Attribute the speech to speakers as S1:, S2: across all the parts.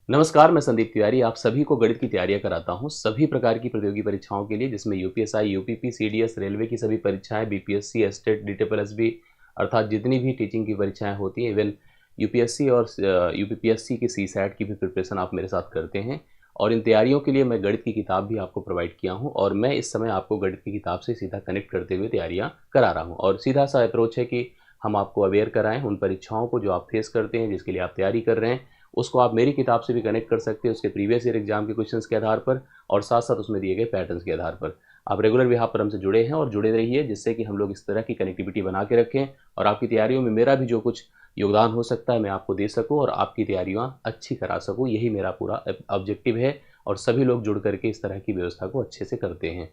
S1: नमस्कार, मैं संदीप तिवारी आप सभी को गणित की तैयारियां कराता हूं सभी प्रकार की प्रतियोगी परीक्षाओं के लिए, जिसमें यूपीएसआई, यूपीपी, सीडीएस, रेलवे की सभी परीक्षाएं, बीपीएससी, एस्टेट, डीटीपीएसबी अर्थात जितनी भी टीचिंग की परीक्षाएं होती हैं, इवन यूपीएससी और यूपीपीएससी की सीसैट की भी प्रिपरेशन आप मेरे साथ करते हैं। और इन तैयारियों के लिए मैं गणित की किताब भी आपको प्रोवाइड किया हूँ और मैं इस समय आपको गणित की किताब से सीधा कनेक्ट करते हुए तैयारियाँ करा रहा हूँ। और सीधा सा अप्रोच है कि हम आपको अवेयर कराएं उन परीक्षाओं को जो आप फेस करते हैं, जिसके लिए आप तैयारी कर रहे हैं। उसको आप मेरी किताब से भी कनेक्ट कर सकते हैं, उसके प्रीवियस ईयर एग्जाम के क्वेश्चंस के आधार पर और साथ साथ उसमें दिए गए पैटर्न्स के आधार पर। आप रेगुलर भी यहाँ पर हमसे जुड़े हैं और जुड़े रहिए, जिससे कि हम लोग इस तरह की कनेक्टिविटी बना के रखें और आपकी तैयारियों में मेरा भी जो कुछ योगदान हो सकता है मैं आपको दे सकूं और आपकी तैयारियां अच्छी करा सकूं। यही मेरा पूरा ऑब्जेक्टिव है और सभी लोग जुड़ करके इस तरह की व्यवस्था को अच्छे से करते हैं।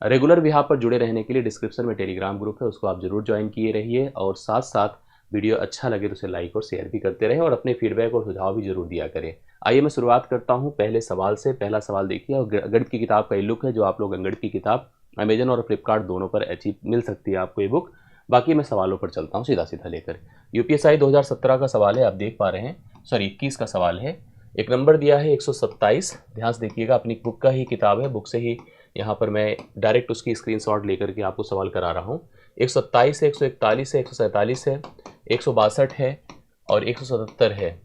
S1: रेगुलर भी यहाँ पर जुड़े रहने के लिए डिस्क्रिप्शन में टेलीग्राम ग्रुप है, उसको आप जरूर ज्वाइन किए रहिए और साथ साथ वीडियो अच्छा लगे तो उसे लाइक और शेयर भी करते रहें और अपने फीडबैक और सुझाव भी जरूर दिया करें। आइए मैं शुरुआत करता हूँ पहले सवाल से। पहला सवाल देखिए और गणित की किताब का ये लुक है, जो आप लोग गणित की किताब अमेजन और फ्लिपकार्ट दोनों पर अचीव मिल सकती है आपको ये बुक। बाकी मैं सवालों पर चलता हूँ सीधा सीधा लेकर। यूपीएसआई 2017 का सवाल है, आप देख पा रहे हैं, सॉरी 21 का सवाल है। एक नंबर दिया है 127। ध्यान से देखिएगा, अपनी बुक का ही किताब है, बुक से ही यहाँ पर मैं डायरेक्ट उसकी स्क्रीनशॉट लेकर के आपको सवाल करा रहा हूँ। 127 है, 141 है, 147 है, 162 है और 177 है।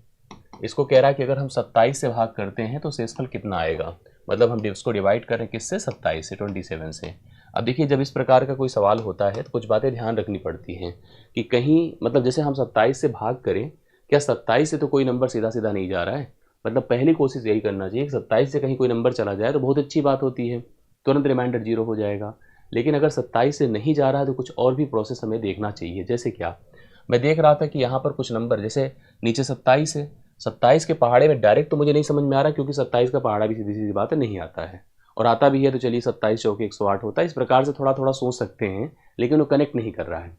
S1: इसको कह रहा है कि अगर हम 27 से भाग करते हैं तो शेषफल कितना आएगा। मतलब हम इसको डिवाइड कर रहे हैं किससे, 27 से, 27 से। अब देखिए, जब इस प्रकार का कोई सवाल होता है तो कुछ बातें ध्यान रखनी पड़ती हैं कि कहीं मतलब जैसे हम 27 से भाग करें, क्या 27 से तो कोई नंबर सीधा सीधा नहीं जा रहा है। मतलब पहली कोशिश यही करना चाहिए कि 27 से कहीं कोई नंबर चला जाए तो बहुत अच्छी बात होती है, तुरंत रिमाइंडर 0 हो जाएगा। लेकिन अगर 27 से नहीं जा रहा है तो कुछ और भी प्रोसेस हमें देखना चाहिए। जैसे क्या, मैं देख रहा था कि यहाँ पर कुछ नंबर, जैसे नीचे 27 है, 27 के पहाड़े में डायरेक्ट तो मुझे नहीं समझ में आ रहा, क्योंकि 27 का पहाड़ा भी सीधी सीधी बात है नहीं आता है, और आता भी है तो चलिए 27 चौके 108 होता है। इस प्रकार से थोड़ा थोड़ा सोच सकते हैं, लेकिन वो कनेक्ट नहीं कर रहा है।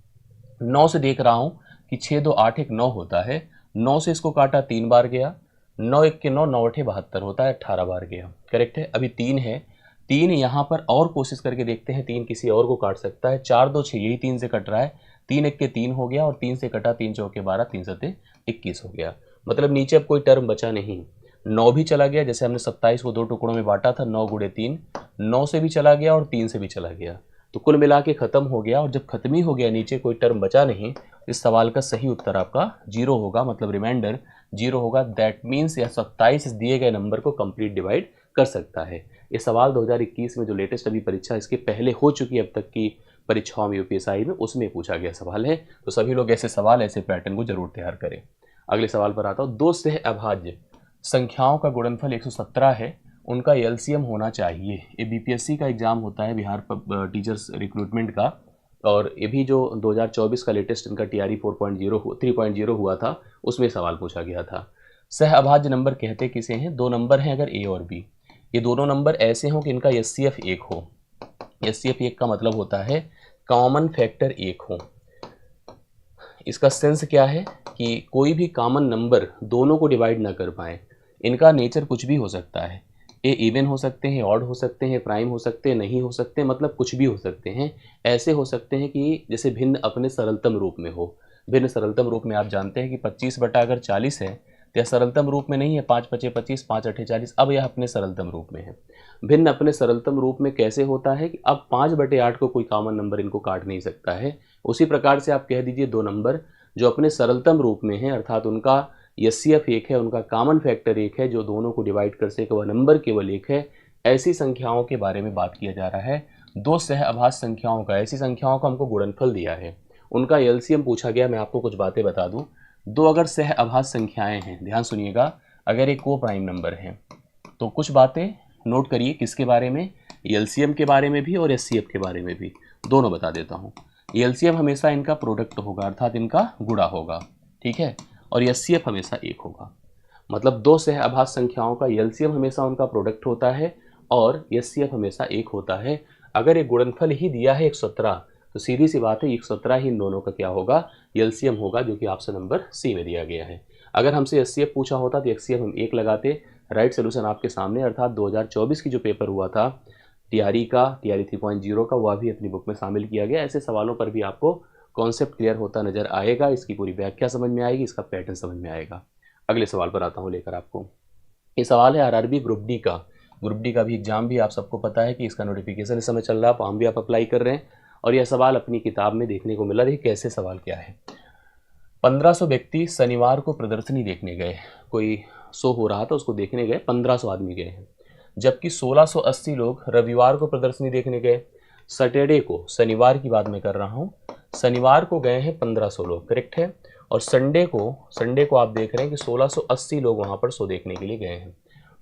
S1: 9 से देख रहा हूँ कि 6 2 8 1 9 होता है। 9 से इसको काटा 3 बार गया, 9 1 के 9, 9 8 72 होता है, 18 बार गया, करेक्ट है। अभी 3 है, 3 यहाँ पर और कोशिश करके देखते हैं, 3 किसी और को काट सकता है। 4 2 6, यही 3 से कट रहा है, 3 1 के 3 हो गया और 3 से कटा, 3 चौके 12, 3 सत्ते 21 हो गया। मतलब नीचे अब कोई टर्म बचा नहीं। 9 भी चला गया, जैसे हमने 27 को 2 टुकड़ों में बांटा था, 9 गुणे 3, 9 से भी चला गया और 3 से भी चला गया, तो कुल मिला के खत्म हो गया। और जब खत्म ही हो गया, नीचे कोई टर्म बचा नहीं, इस सवाल का सही उत्तर आपका 0 होगा, मतलब रिमाइंडर 0 होगा। दैट मीन्स यह 27 इस दिए गए नंबर को कंप्लीट डिवाइड कर सकता है। ये सवाल 2021 में जो लेटेस्ट अभी परीक्षा इसके पहले हो चुकी है अब तक की परीक्षाओं में, यूपीएसआई में, उसमें पूछा गया सवाल है। तो सभी लोग ऐसे सवाल, ऐसे पैटर्न को जरूर तैयार करें। अगले सवाल पर आता हूँ। दो सह अभाज्य संख्याओं का गुणनफल 117 है, उनका एलसीएम होना चाहिए। ये बीपीएससी का एग्जाम होता है, बिहार टीचर्स रिक्रूटमेंट का, और ये भी जो 2024 का लेटेस्ट इनका टीआरई 4.0 3.0 हुआ था, उसमें सवाल पूछा गया था। सह अभाज्य नंबर कहते किसे हैं? दो नंबर हैं अगर ए और बी, ये दोनों नंबर ऐसे हों कि इनका एचसीएफ 1 हो। एचसीएफ 1 का मतलब होता है कॉमन फैक्टर 1 हो। इसका सेंस क्या है कि कोई भी कॉमन नंबर दोनों को डिवाइड ना कर पाए। इनका नेचर कुछ भी हो सकता है, ये इवन हो सकते हैं, ऑड हो सकते हैं, प्राइम हो सकते हैं, नहीं हो सकते, मतलब कुछ भी हो सकते हैं। ऐसे हो सकते हैं कि जैसे भिन्न अपने सरलतम रूप में हो। भिन्न सरलतम रूप में आप जानते हैं कि 25 बटा अगर 40 है तो यह सरलतम रूप में नहीं है, 5 पचे 25, 5 अठे 40, अब यह अपने सरलतम रूप में है। भिन्न अपने सरलतम रूप में कैसे होता है कि अब 5/8 को कोई कॉमन नंबर इनको काट नहीं सकता है। उसी प्रकार से आप कह दीजिए दो नंबर जो अपने सरलतम रूप में है, अर्थात उनका एचसीएफ 1 है, उनका कॉमन फैक्टर 1 है, जो दोनों को डिवाइड कर सके वह नंबर केवल 1 है। ऐसी संख्याओं के बारे में बात किया जा रहा है। दो सह अभाज्य संख्याओं का, ऐसी संख्याओं का हमको गुणनफल दिया है, उनका एलसीएम पूछा गया। मैं आपको कुछ बातें बता दूं। दो अगर सह अभाज्य संख्याएं हैं, ध्यान सुनिएगा, अगर एक को प्राइम नंबर है तो कुछ बातें नोट करिए, किसके बारे में? एलसीएम के बारे में भी और एचसीएफ के बारे में भी, दोनों बता देता हूँ। एलसीएम हमेशा इनका प्रोडक्ट होगा, अर्थात इनका गुणा होगा, ठीक है, और एचसीएफ हमेशा 1 होगा। मतलब दो सह अभाज्य संख्याओं का एलसीएम हमेशा उनका प्रोडक्ट होता है और एचसीएफ हमेशा 1 होता है। अगर एक गुणनफल ही दिया है 117, तो सीधी सी बात है 117 ही इन दोनों का क्या होगा? एलसीएम होगा, जो कि ऑप्शन नंबर सी में दिया गया है। अगर हमसे एचसीएफ पूछा होता तो एचसीएफ हम 1 लगाते। राइट सोल्यूशन आपके सामने, अर्थात 2024 की जो पेपर हुआ था टीआरई का, टीआरई 3.0 का, वह भी अपनी बुक में शामिल किया गया। ऐसे सवालों पर भी आपको कॉन्सेप्ट क्लियर होता नजर आएगा, इसकी पूरी व्याख्या समझ में आएगी, इसका पैटर्न समझ में आएगा। अगले सवाल पर आता हूँ लेकर आपको। ये सवाल है आरआरबी ग्रुप डी का। ग्रुप डी का भी एग्जाम भी आप सबको पता है कि इसका नोटिफिकेशन इस समय चल रहा है, फॉर्म भी आप अप्लाई कर रहे हैं और यह सवाल अपनी किताब में देखने को मिला। देखिए कैसे सवाल क्या है। 1500 व्यक्ति शनिवार को प्रदर्शनी देखने गए, कोई शो हो रहा था उसको देखने गए, 1500 आदमी गए हैं, जबकि 1680 लोग रविवार को प्रदर्शनी देखने गए। सैटरडे को, शनिवार की बात मैं कर रहा हूँ, शनिवार को गए हैं 1500 लोग, करेक्ट है। और संडे को आप देख रहे हैं कि 1680 लोग वहाँ पर शो देखने के लिए गए हैं।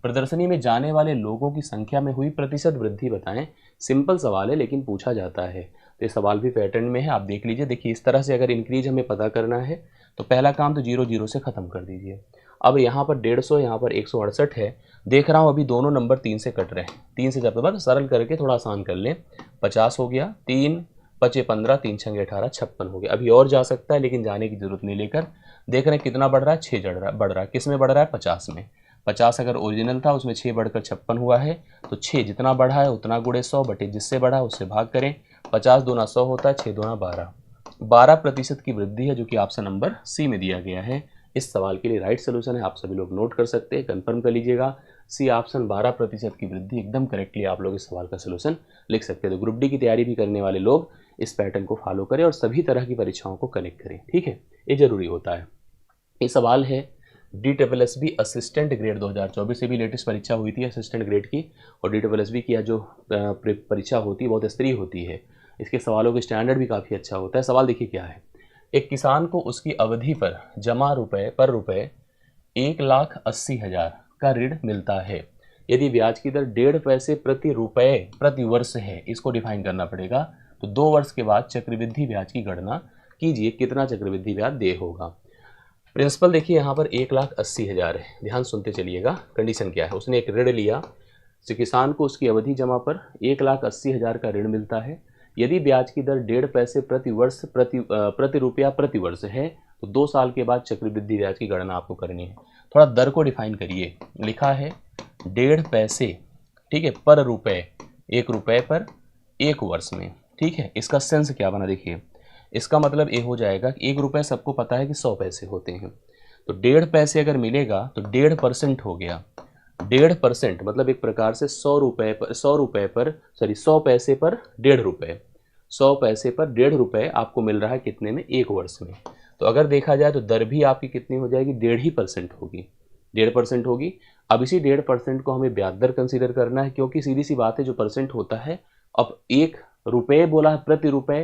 S1: प्रदर्शनी में जाने वाले लोगों की संख्या में हुई प्रतिशत वृद्धि बताएं। सिंपल सवाल है लेकिन पूछा जाता है, तो ये सवाल भी पैटर्न में है, आप देख लीजिए। देखिए इस तरह से अगर इंक्रीज हमें पता करना है तो पहला काम तो 0 से ख़त्म कर दीजिए। अब यहाँ पर 150, यहाँ पर 168 है, देख रहा हूँ अभी दोनों नंबर 3 से कट रहे हैं। 3 से जब तक सरल करके थोड़ा आसान कर लें, 50 हो गया, 3 5 15, 3 6 18, 56 हो गया। अभी और जा सकता है लेकिन जाने की जरूरत नहीं लेकर। देख रहे हैं कितना बढ़ रहा है, 6 बढ़ रहा है। किस में बढ़ रहा है, 50 में। 50 अगर ओरिजिनल था उसमें 6 बढ़कर 56 हुआ है, तो 6 जितना बढ़ा है उतना गुणे 100 बटे जिससे बढ़ा उससे भाग करें। 50 दूना 100 होता है, 6 दूना 12। 12% की वृद्धि है जो कि ऑप्शन नंबर सी में दिया गया है। इस सवाल के लिए राइट सोल्यूशन है, आप सभी लोग नोट कर सकते हैं, कंफर्म कर लीजिएगा। सी ऑप्शन 12% की वृद्धि एकदम करेक्टली आप लोग इस सवाल का सोल्यूशन लिख सकते हैं। तो ग्रुप डी की तैयारी भी करने वाले लोग इस पैटर्न को फॉलो करें और सभी तरह की परीक्षाओं को कनेक्ट करें, ठीक है, ये जरूरी होता है। ये सवाल है DSSB असिस्टेंट ग्रेड 2024 से भी लेटेस्ट परीक्षा हुई थी असिस्टेंट ग्रेड की, और DSSB की जो परीक्षा होती है बहुत स्तरीय होती है। इसके सवालों के स्टैंडर्ड भी काफ़ी अच्छा होता है। सवाल देखिए क्या है। एक किसान को उसकी अवधि पर जमा रुपए 1,80,000 का ऋण मिलता है। यदि ब्याज की दर 1.5 पैसे प्रति रुपये प्रति वर्ष है, इसको डिफाइन करना पड़ेगा, तो 2 वर्ष के बाद चक्रवृद्धि ब्याज की गणना कीजिए, कितना चक्रवृद्धि ब्याज दे होगा। प्रिंसिपल देखिए यहाँ पर 1,80,000 है, ध्यान सुनते चलिएगा। कंडीशन क्या है, उसने एक ऋण लिया, तो किसान को उसकी अवधि जमा पर 1,80,000 का ऋण मिलता है। यदि ब्याज की दर 1.5 पैसे प्रति वर्ष प्रति रुपया प्रति वर्ष है, तो 2 साल के बाद चक्रवृद्धि ब्याज की गणना आपको करनी है। थोड़ा दर को डिफाइन करिए, लिखा है 1.5 पैसे, ठीक है, पर रुपये, 1 रुपये पर 1 वर्ष में, ठीक है। इसका सेंस क्या बना देखिए, इसका मतलब ये हो जाएगा कि 1 रुपये सबको पता है कि 100 पैसे होते हैं, तो 1.5 पैसे अगर मिलेगा तो 1.5% हो गया। 1.5% मतलब एक प्रकार से 100 पैसे पर 1.5 रुपये, 100 पैसे पर 1.5 रुपये आपको मिल रहा है कितने में, 1 वर्ष में। तो अगर देखा जाए तो दर भी आपकी कितनी हो जाएगी, 1.5% होगी, 1.5% होगी। अब इसी 1.5% को हमें ब्याज दर कंसीडर करना है, क्योंकि सीधी सी बात है जो परसेंट होता है, अब 1 रुपये बोला है प्रति रुपये,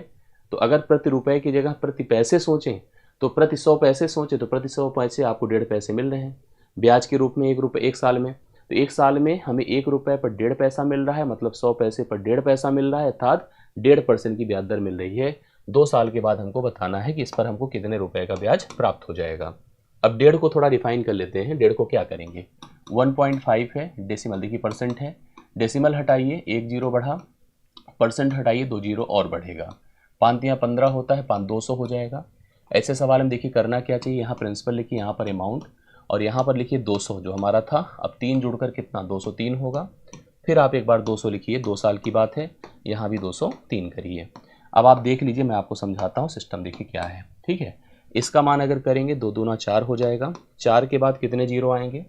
S1: तो अगर प्रति रुपये की जगह प्रति पैसे सोचें तो प्रति 100 पैसे सोचें तो प्रति 100 पैसे आपको 1.5 पैसे मिल रहे हैं ब्याज के रूप में, 1 रुपये 1 साल में। तो 1 साल में हमें 1 रुपये पर 1.5 पैसा मिल रहा है, मतलब 100 पैसे पर 1.5 पैसा मिल रहा है, अर्थात 1.5% की ब्याज दर मिल रही है। 2 साल के बाद हमको बताना है कि इस पर हमको कितने रुपए का ब्याज प्राप्त हो जाएगा। अब 1.5 को थोड़ा डिफाइन कर लेते हैं। 1.5 को क्या करेंगे, 1.5 है, डेसिमल देखिए परसेंट है, डेसिमल हटाइए 1 जीरो बढ़ा, परसेंट हटाइए 2 जीरो और बढ़ेगा, 5 या 15 होता है, 5 200 हो जाएगा। ऐसे सवाल हम देखिए करना क्या चाहिए, यहाँ प्रिंसिपल लिखिए, यहाँ पर अमाउंट, और यहाँ पर लिखिए 200 जो हमारा था, अब 3 जुड़कर कितना 203 होगा। फिर आप एक बार 200 लिखिए, 2 साल की बात है, यहाँ भी 203 करिए। अब आप देख लीजिए, मैं आपको समझाता हूँ सिस्टम देखिए क्या है, ठीक है। इसका मान अगर करेंगे 2 दूना 4 हो जाएगा, 4 के बाद कितने जीरो आएंगे,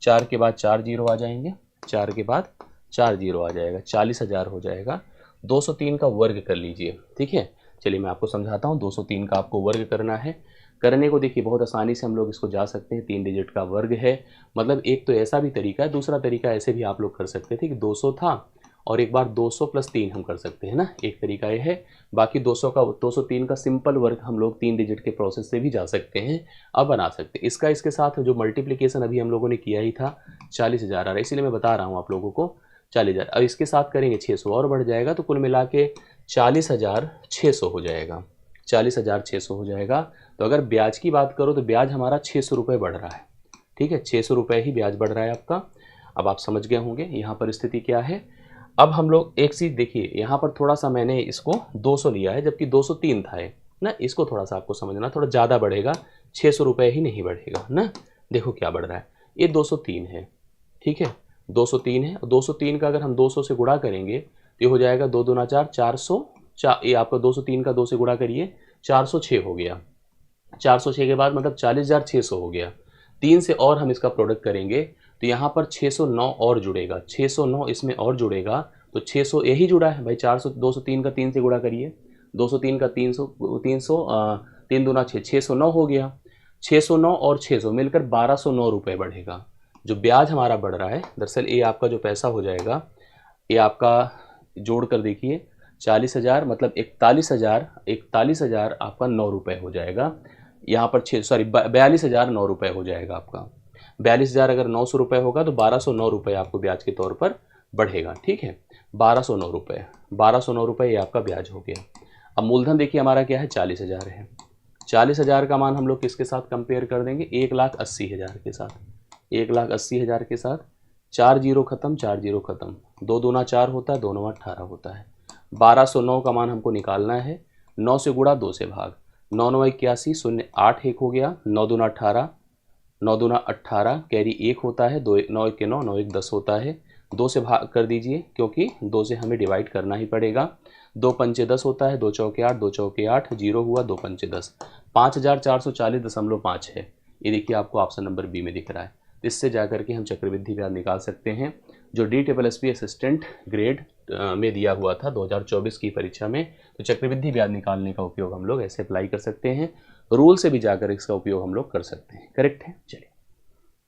S1: 4 के बाद 4 जीरो आ जाएंगे, 4 के बाद 4 जीरो आ जाएगा, 40,000 हो जाएगा। 203 का वर्ग कर लीजिए, ठीक है। चलिए मैं आपको समझाता हूँ, 203 का आपको वर्ग करना है। करने को देखिए बहुत आसानी से हम लोग इसको जा सकते हैं, 3 डिजिट का वर्ग है, मतलब एक तो ऐसा भी तरीका है, दूसरा तरीका ऐसे भी आप लोग कर सकते थे कि 200 था और एक बार 200 + 3 हम कर सकते हैं ना, एक तरीका ये है। बाकी 203 का सिंपल वर्ग हम लोग 3 डिजिट के प्रोसेस से भी जा सकते हैं, अब बना सकते हैं। इसका इसके साथ जो मल्टीप्लिकेशन अभी हम लोगों ने किया ही था, 40,000 आ रहा है, इसीलिए मैं बता रहा हूँ आप लोगों को 40,000। अब इसके साथ करेंगे 600 और बढ़ जाएगा, तो कुल मिला के 40,600 हो जाएगा, 40,600 हो जाएगा। तो अगर ब्याज की बात करो तो ब्याज हमारा 600 रुपये बढ़ रहा है, ठीक है, 600 रुपये ही ब्याज बढ़ रहा है आपका। अब आप समझ गए होंगे यहाँ पर स्थिति क्या है। अब हम लोग एक चीज़ देखिए, यहाँ पर थोड़ा सा मैंने इसको 200 लिया है जबकि 203 था ना, इसको थोड़ा सा आपको समझना, थोड़ा ज़्यादा बढ़ेगा, 600 रुपये ही नहीं बढ़ेगा ना। देखो क्या बढ़ रहा है, ये 203 है, ठीक है, 203 है। 203 का अगर हम 200 से गुणा करेंगे तो ये हो जाएगा 2 दूना 4, 400, ये आपका 203 का 2 से गुणा करिए, 406 हो गया। 406 के बाद मतलब 40,600 हो गया। 3 से और हम इसका प्रोडक्ट करेंगे तो यहाँ पर 609 और जुड़ेगा, 609 इसमें और जुड़ेगा, तो 600 यही जुड़ा है भाई। 400 203 का 3 से गुणा करिए, 203 का 300 3 दूना 6, 609 हो गया। 609 और 600 मिलकर 1209 रुपये बढ़ेगा। जो ब्याज हमारा बढ़ रहा है, दरअसल ये आपका जो पैसा हो जाएगा, ये आपका जोड़ कर देखिए, 40,000 मतलब 41,000 आपका 9 रुपये हो जाएगा। यहाँ पर 42,009 रुपये हो जाएगा आपका। 42,000 अगर 900 रुपये होगा तो 1209 रुपये आपको ब्याज के तौर पर बढ़ेगा। ठीक है, 1209 रुपये, 1209 रुपये ये आपका ब्याज हो गया। अब मूलधन देखिए हमारा क्या है, 40,000 है। 40,000 का मान हम लोग किसके साथ कंपेयर कर देंगे, 1,80,000 के साथ, 1,80,000 के साथ। 4 जीरो खत्म, 4 जीरो खत्म, 2 दूना 4 होता है, 2 नवा 18 होता है। 1209 का मान हमको निकालना है। 9 से गुणा, 2 से भाग, 9 9 81, 0 8 1 हो गया, 9 दूना 18, 9 दूना 18, कैरी 1 होता है, 2 9 1 9, 9 1 10 होता है। 2 से भाग कर दीजिए क्योंकि 2 से हमें डिवाइड करना ही पड़ेगा। 2 पंचे 10 होता है, 2 चौके 8, 2 चौके 8, 0 हुआ, 2 पंचे 10, 5,440.5 है। ये देखिए आपको ऑप्शन नंबर बी में दिख रहा है। इससे जाकर के हम चक्रवृद्धि ब्याज निकाल सकते हैं, जो DSSB असिस्टेंट ग्रेड में दिया हुआ था 2024 की परीक्षा में। तो चक्रवृद्धि ब्याज निकालने का उपयोग हम लोग ऐसे अप्लाई कर सकते हैं, रूल से भी जाकर इसका उपयोग हम लोग कर सकते हैं। करेक्ट है। चलिए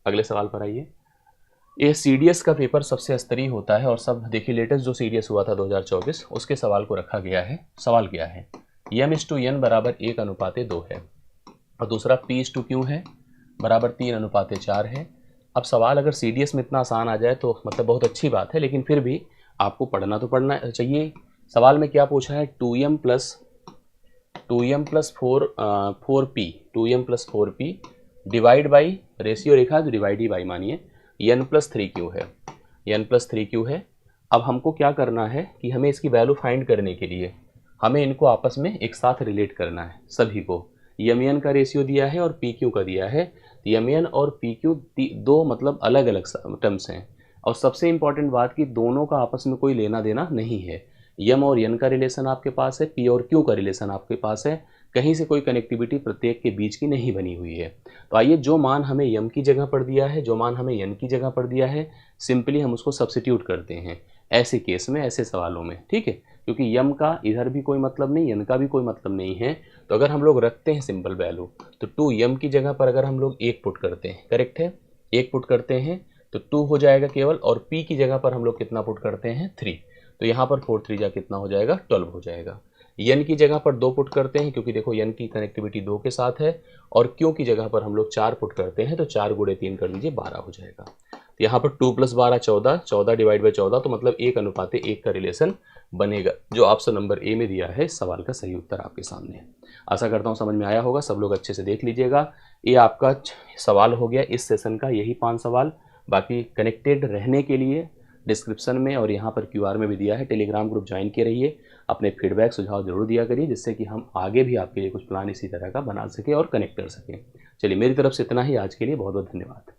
S1: अगले सवाल पर आइए। ये CDS का पेपर सबसे स्तरीय होता है और सब देखिए, लेटेस्ट जो CDS हुआ था 2024 उसके सवाल को रखा गया है। सवाल क्या है, M/N बराबर 1:2 है और दूसरा P/Q है बराबर 3:4 है। अब सवाल अगर CDS में इतना आसान आ जाए तो मतलब बहुत अच्छी बात है, लेकिन फिर भी आपको पढ़ना तो पढ़ना चाहिए। सवाल में क्या पूछा है, 2m plus 4p divide by, ratio रेखा तो डिवाइड ही बाई मानिए, n+3q है, n+3q है। अब हमको क्या करना है कि हमें इसकी वैल्यू फाइंड करने के लिए हमें इनको आपस में एक साथ रिलेट करना है। सभी को mn का रेशियो दिया है और pq का दिया है। mn और pq दो मतलब अलग अलग टर्म्स हैं, और सबसे इंपॉर्टेंट बात कि दोनों का आपस में कोई लेना देना नहीं है। m और n का रिलेशन आपके पास है, p और q का रिलेशन आपके पास है, कहीं से कोई कनेक्टिविटी प्रत्येक के बीच की नहीं बनी हुई है। तो आइए, जो मान हमें m की जगह पर दिया है, जो मान हमें n की जगह पर दिया है, सिंपली हम उसको सब्स्टिट्यूट करते हैं ऐसे केस में, ऐसे सवालों में। ठीक है, क्योंकि m का इधर भी कोई मतलब नहीं, n का भी कोई मतलब नहीं है। तो अगर हम लोग रखते हैं सिंपल वैल्यू, तो 2m की जगह पर अगर हम लोग 1 पुट करते हैं, करेक्ट है, 1 पुट करते हैं तो 2 हो जाएगा केवल, और p की जगह पर हम लोग कितना पुट करते हैं, 3। तो यहाँ पर 4 3 जा कितना हो जाएगा, 12 हो जाएगा। n की जगह पर 2 पुट करते हैं क्योंकि देखो n की कनेक्टिविटी 2 के साथ है, और q की जगह पर हम लोग 4 पुट करते हैं, तो 4 गुणे 3 कर दीजिए, 12 हो जाएगा। तो यहाँ पर 2 + 12 14, 14 डिवाइड बाई 14, तो मतलब 1:1 का रिलेशन बनेगा, जो ऑप्शन नंबर ए में दिया है। सवाल का सही उत्तर आपके सामने है। आशा करता हूँ समझ में आया होगा, सब लोग अच्छे से देख लीजिएगा। ये आपका सवाल हो गया इस सेशन का, यही 5 सवाल। बाकी कनेक्टेड रहने के लिए डिस्क्रिप्शन में और यहाँ पर QR में भी दिया है, टेलीग्राम ग्रुप ज्वाइन किए रहिए। अपने फीडबैक सुझाव जरूर दिया करिए, जिससे कि हम आगे भी आपके लिए कुछ प्लान इसी तरह का बना सकें और कनेक्ट कर सकें। चलिए, मेरी तरफ से इतना ही आज के लिए। बहुत बहुत धन्यवाद।